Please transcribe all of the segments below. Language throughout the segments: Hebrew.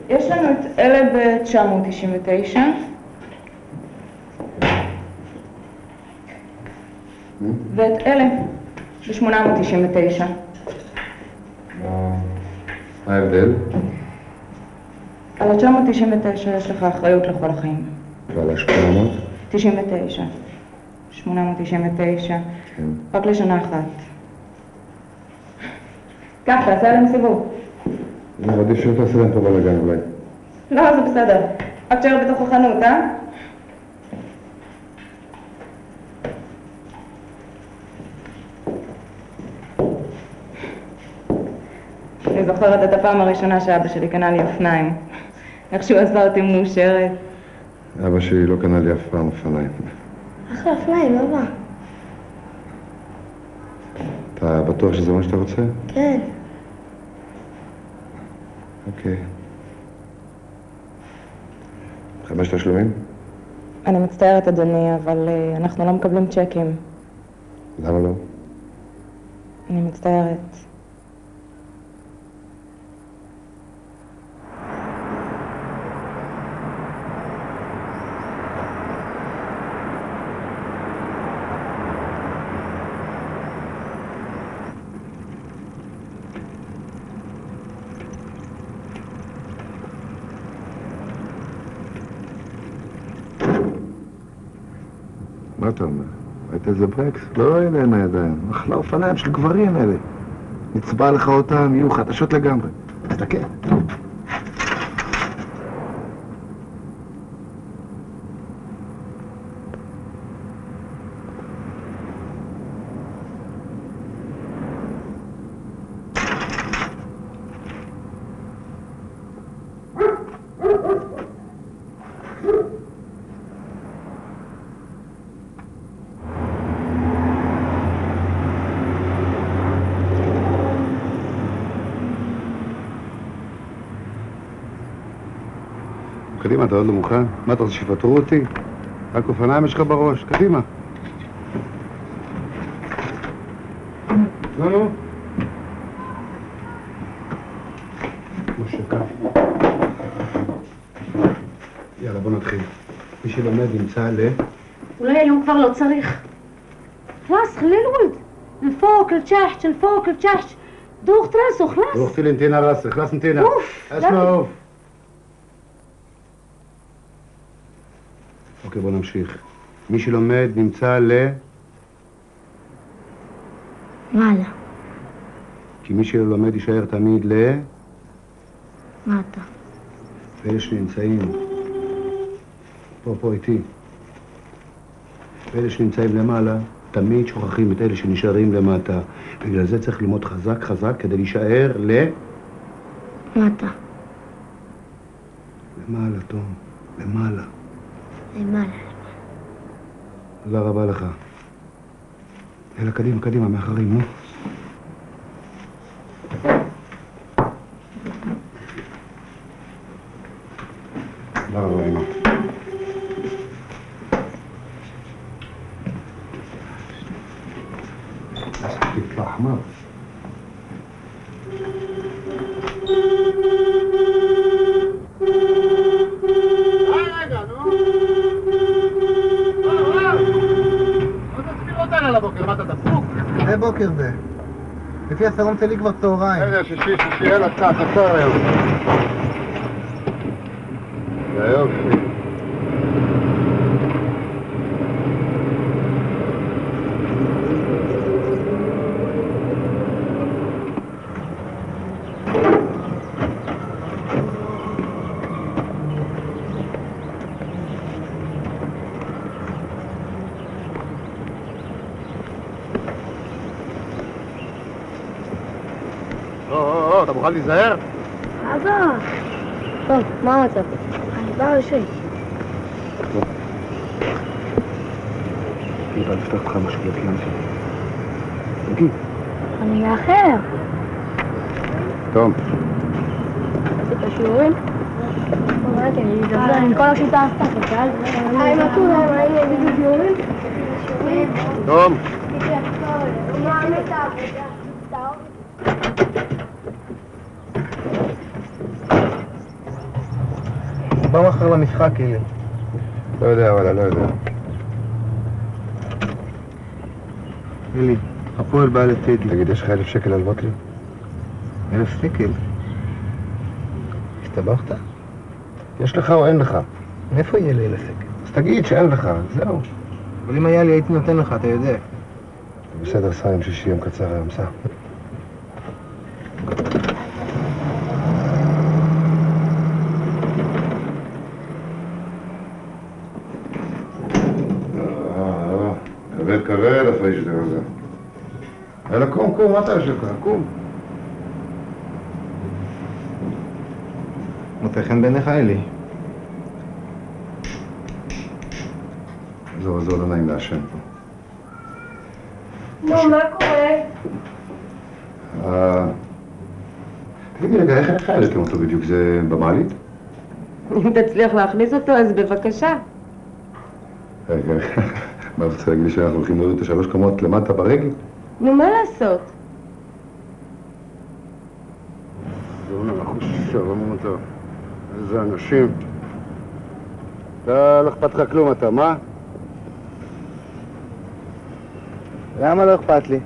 יש לנו את אלה ב-999. ואת אלה ב-899. מה ההבדל? על ה-999 יש לך אחריות לכל החיים. ועל ה-800? 99. 899. רק לשנה אחת. קח, תעשה עליהם סיבוב. אני עדיף שלא תעשה להם פה בלגן אולי. לא, זה בסדר. רק תשאר בתוך החנות, אה? אני זוכרת את הפעם הראשונה שאבא שלי קנה לי אופניים. איכשהו עשה אותי מאושרת. אבא שלי לא קנה לי אף פעם אופניים. אחלה אופניים, אבא. אתה בטוח שזה מה שאתה רוצה? כן. אוקיי. 5 תשלומים? אני מצטערת, אדוני, אבל אנחנו לא מקבלים צ'קים. למה לא? אני מצטערת. מה אתה אומר? ראית איזה ברקס? לא אלה עם הידיים. אחלה אופניים של גברים אלה. נצבע לך אותם, יהיו חדשות לגמרי. תסתכל. קדימה, אתה עוד לא מוכן? מה אתה רוצה שיפטרו אותי? רק אופניים יש לך בראש, קדימה. נו. משה, כאן. יאללה, בוא נתחיל. מי שלומד ימצא אולי היום כבר לא צריך. خلاص خليه الولد من فوق لتحت من فوق لتحت ضغط راسه خلاص. ضغطي لانتينا راسي خلاص انتينا. اسمع اوف. אוקיי, בוא נמשיך. מי שלומד נמצא מעלה. כי מי שלא לומד יישאר תמיד מטה. ואלה שנמצאים פה איתי. ואלה שנמצאים למעלה תמיד שוכחים את אלה שנשארים למטה. בגלל זה צריך ללמוד חזק כדי להישאר מטה. למעלה, תום. למעלה. למעלה. תודה רבה לך. יאללה, קדימה, מאחרים, נו. תודה רבה, אמא. תפתח חמר. איזה בוקר זה? לפי הסרון שלי כבר צהריים. איזה שישי, יאללה, תעצור היום. זה יופי. אתה מוכן להיזהר? אבא! טוב, מה המצב? אני בא ראשי. אני בא לפתוח לך משהו לפיון שלי. תגיד. אני מאחר. תום. עשית שיעורים? אמרתי, אני אדבר עם כל השיטה. היי, מה כולם? האם יגידו שיעורים? תום. בא מחר למשחק, אלי. לא יודע, וואלה, לא יודע. אלי, הפועל בא לטדי. תגיד, יש לך 1,000 שקל הלוות לי? 1,000 שקל? הסתבכת? יש לך או אין לך? מאיפה יהיה לי 1,000 שקל? אז תגיד שאין לך, זהו. אבל אם היה לי הייתי נותן לך, אתה יודע. בסדר, סע עם שישי, יום קצר היום, סע. כבד, הפריש את זה. אלא קום, מה אתה יושב כאן? קום. מוצא חן בעיניך, אלי? זהו, לא נעים לעשן פה. נו, מה קורה? תגידי רגע, איך העליתם אותו בדיוק? זה במעלית? אם תצליח להכניס אותו, אז בבקשה. רגע, מה אתה רוצה להגיד לי שאנחנו הולכים להוריד את 3 קומות למטה ברגל? נו, מה לעשות? זהו, אנחנו שרמו אותו. איזה אנשים. אתה, לא אכפת לך כלום, אתה, מה? למה לא אכפת לי?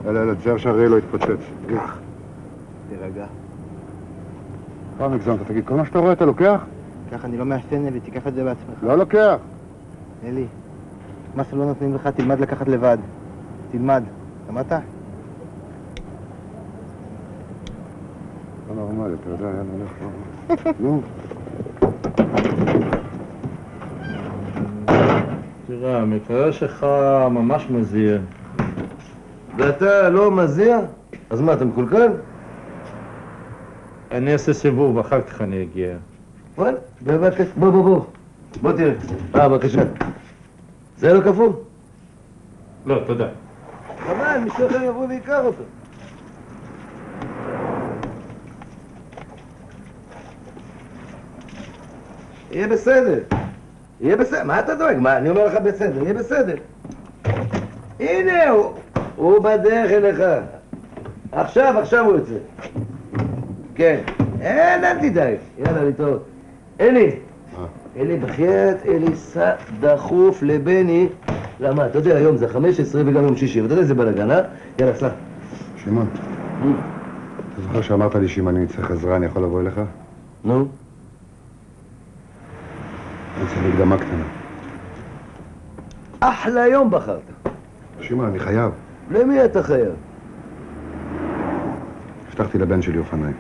יאללה, תשאר שהרי לא יתפוצץ. תירגע. פעם הגזמת, תגיד, כל מה שאתה רואה אתה לוקח? ככה אני לא מעשן, אלי, תיקח את זה בעצמך. לא לוקח. אלי, מה שלא נותנים לך, תלמד לקחת לבד. תלמד. שמעת? לא נורמלי, אתה יודע, יאללה, הולך. נו. תראה, המקרה שלך ממש מזיע. ואתה לא מזיע? אז מה, אתה מקולקל? אני אעשה סיבוב, אחר כך אני אגיע. וואלה, בבקשה, בוא תראה. בבקשה. זה לא קפוא? לא, תודה. חבל, מישהו אחר יבוא ויקח אותו. יהיה בסדר. יהיה בסדר. מה אתה דואג? מה, אני אומר לך בסדר. יהיה בסדר. הנה הוא בדרך אליך. עכשיו הוא יוצא. כן. אל תדאג. יאללה, להתראות. אלי. אלי, בחייאת, אלי, סע דחוף לבני. למה? אתה יודע, היום זה 15 וגם יום שישי. ואתה יודע איזה בלגן, אה? יאללה, סע. שמעון, אתה זוכר שאמרת לי שאם אני צריך עזרה אני יכול לבוא אליך? נו? אני צריך מקדמה קטנה. אחלה יום בחרת. שמעון, אני חייב. למי אתה חייב? הבטחתי לבן שלי אופניים.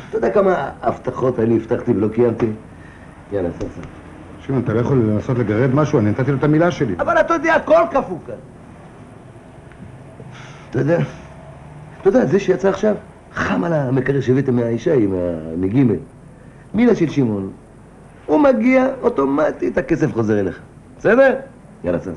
אתה יודע כמה הבטחות אני הבטחתי ולא קיימתי? יאללה, סע. שמעון, אתה לא יכול לנסות לגרד משהו? אני נתתי לו את המילה שלי. אבל אתה יודע, הכל קפוא כאן. אתה יודע, זה שיצא עכשיו, חם על המקרר שהבאתם מהאישה, מגימל. מילה של שמעון. הוא מגיע, אוטומטית, הכסף חוזר אליך. בסדר? יאללה, סע.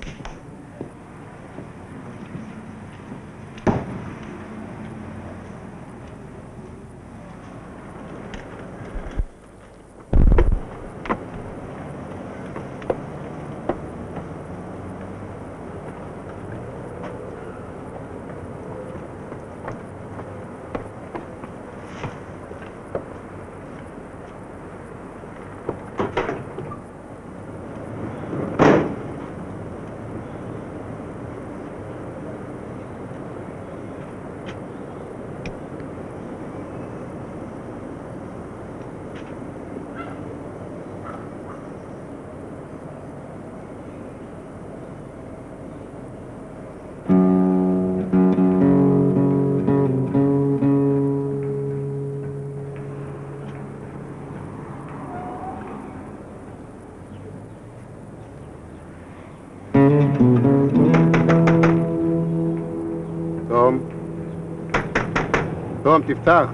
תום, תפתח.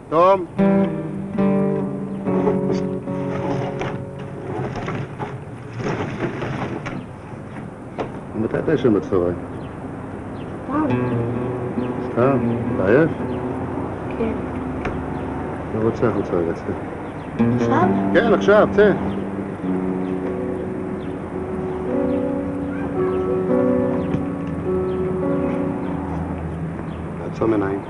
תום. מתי אתה ישן בצהריים? סתם? אתה עייף? כן. אני רוצה החוצה רגע, צא. עכשיו? כן, עכשיו, צא. תעצום עיניים.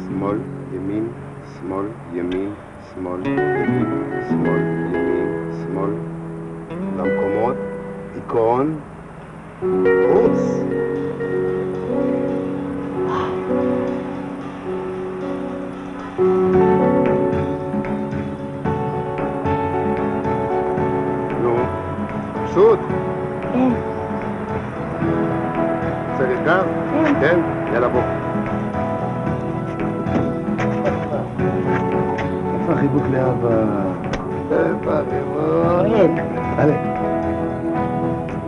שמאל, ימין, שמאל, ימין, שמאל, ימין, שמאל, ימין, שמאל. למקומות, עיקרון, רוץ. נו, מבסוט? כן. רוצה לסגר? כן. יאללה בוא. איפה החיבוק לאבא? איפה החיבוק? עלה.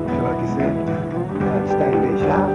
שבר כיסא. 1, 2, וישר.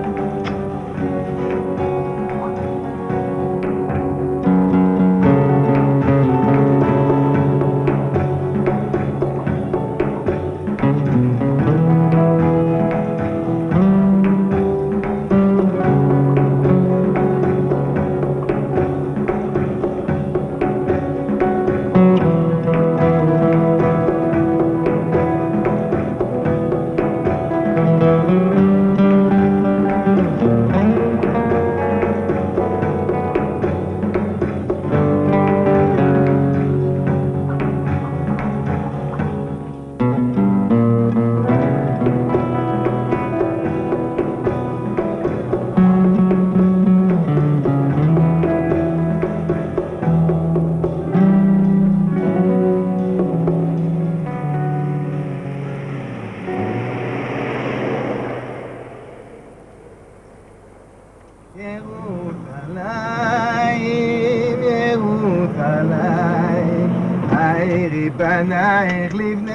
בנייך לבנה.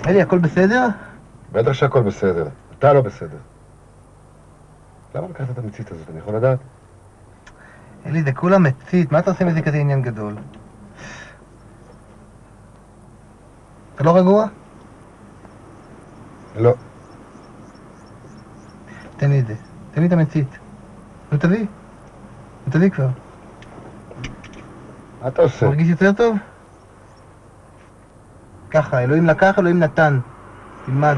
אלי, הכל בסדר? בטח שהכל בסדר. אתה לא בסדר. למה לקחת את המצית הזאת? אני יכול לדעת? אלי, זה כולה מצית. מה אתה עושה מזה כזה עניין גדול? אתה לא רגוע? לא. תן לי את זה. תן לי את המצית. נו, תביא. נו, תביא כבר. מה אתה עושה? מרגיש יותר טוב? ככה, אלוהים לקח, אלוהים נתן. תלמד.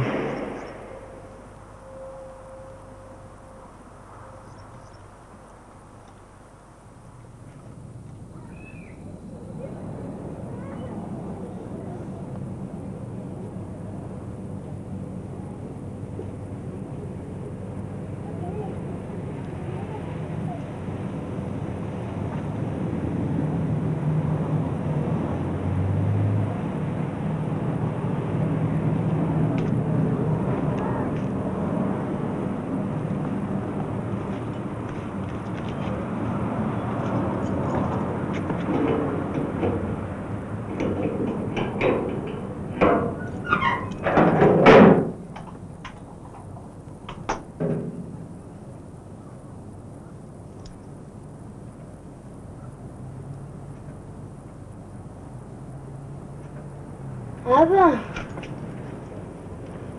אבא.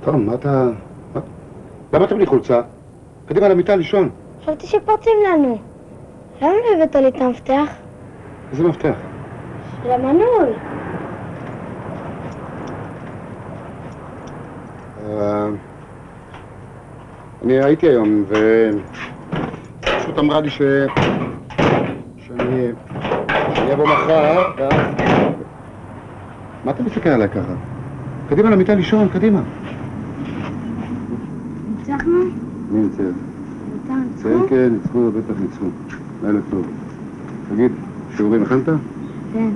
טוב, מה אתה... למה אתה בלי חולצה? קדימה למיטה לישון. חשבתי שפורצים לנו. למה לא הבאת לי את המפתח? איזה מפתח? של המנעול. אני הייתי היום, ופשוט אמרה לי שאני אבוא מחר, מה אתה מסתכל עליי ככה? קדימה למיטה לישון, קדימה. ניצחנו? מי ניצח? אתה ניצחו? כן, כן, ניצחו, בטח ניצחו. לילה טוב. תגיד, שיעורים הכנת? כן.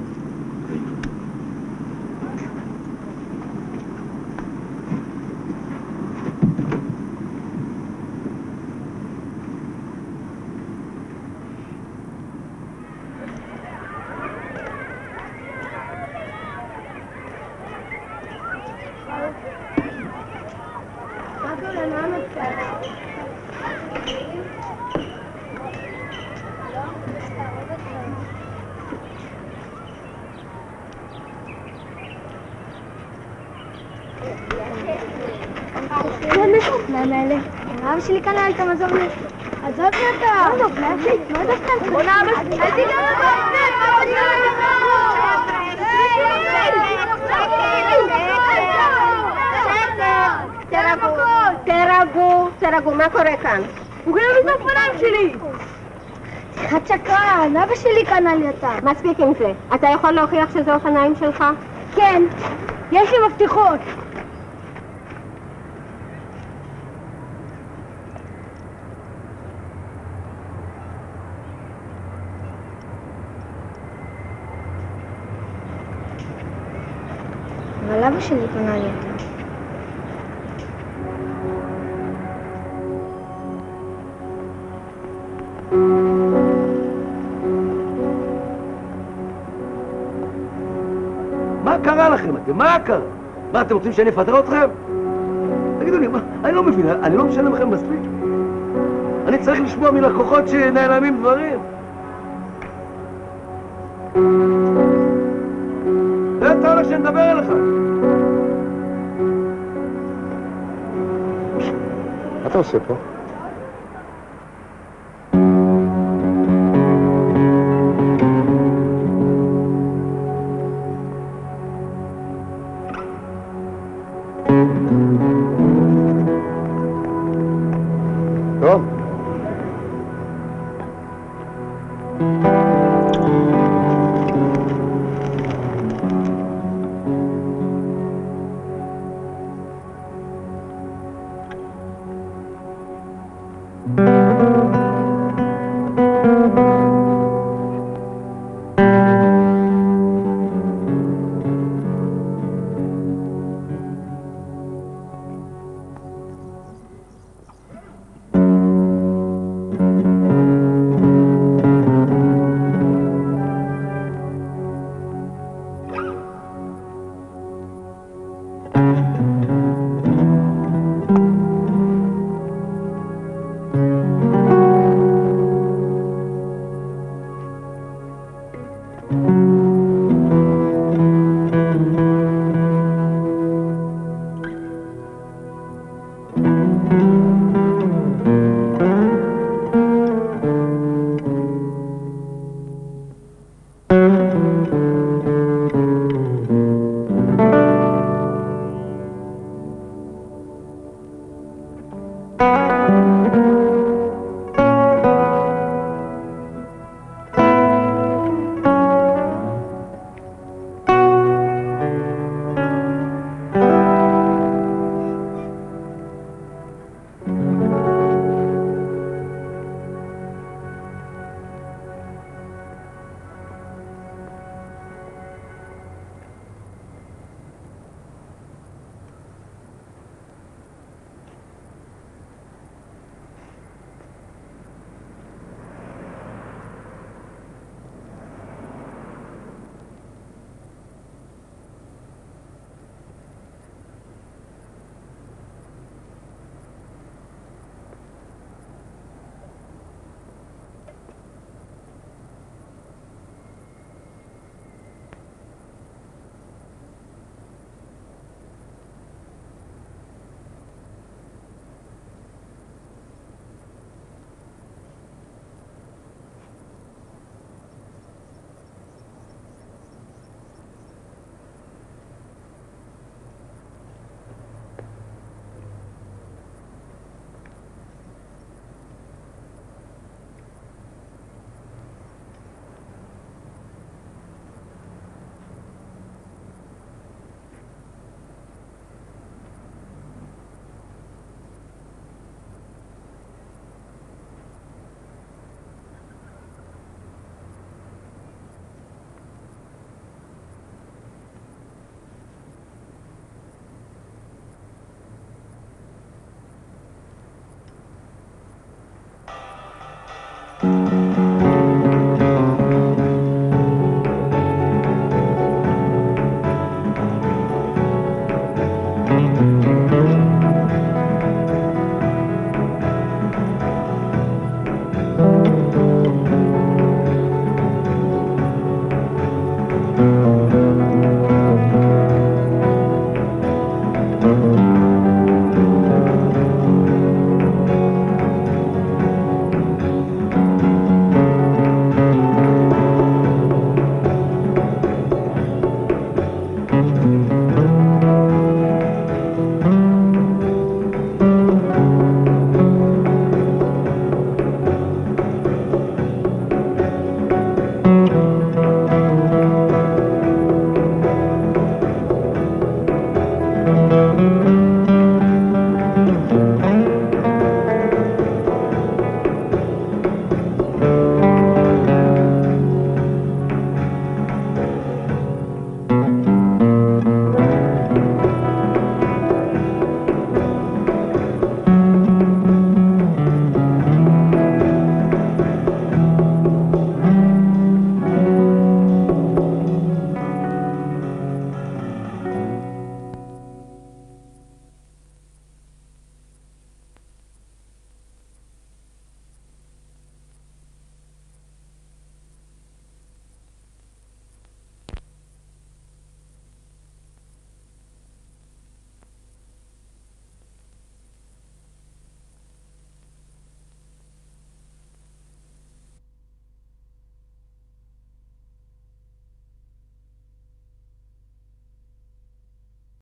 אבא שלי קנה לי את המזור עזוב אותה! מה דווקא? בוא נעמד! אל תיגע תירגעו, מה קורה כאן? הוא גנב את האופניים שלי! חד שקרן, אבא שלי קנה לי אותה. מספיק עם זה. אתה יכול להוכיח שזה אופניים שלך? כן, יש לי מפתחות. אבל אבא שלי קנה לי אותה. מה קרה לכם? מה קרה? מה, אתם רוצים שאני אפטר אתכם? תגידו לי, מה? אני לא מבין, אני לא משלם לכם מספיק? אני צריך לשמוע מלקוחות שנעלמים דברים. אתה הולך שנדבר אליך. מה אתה עושה פה? טוב.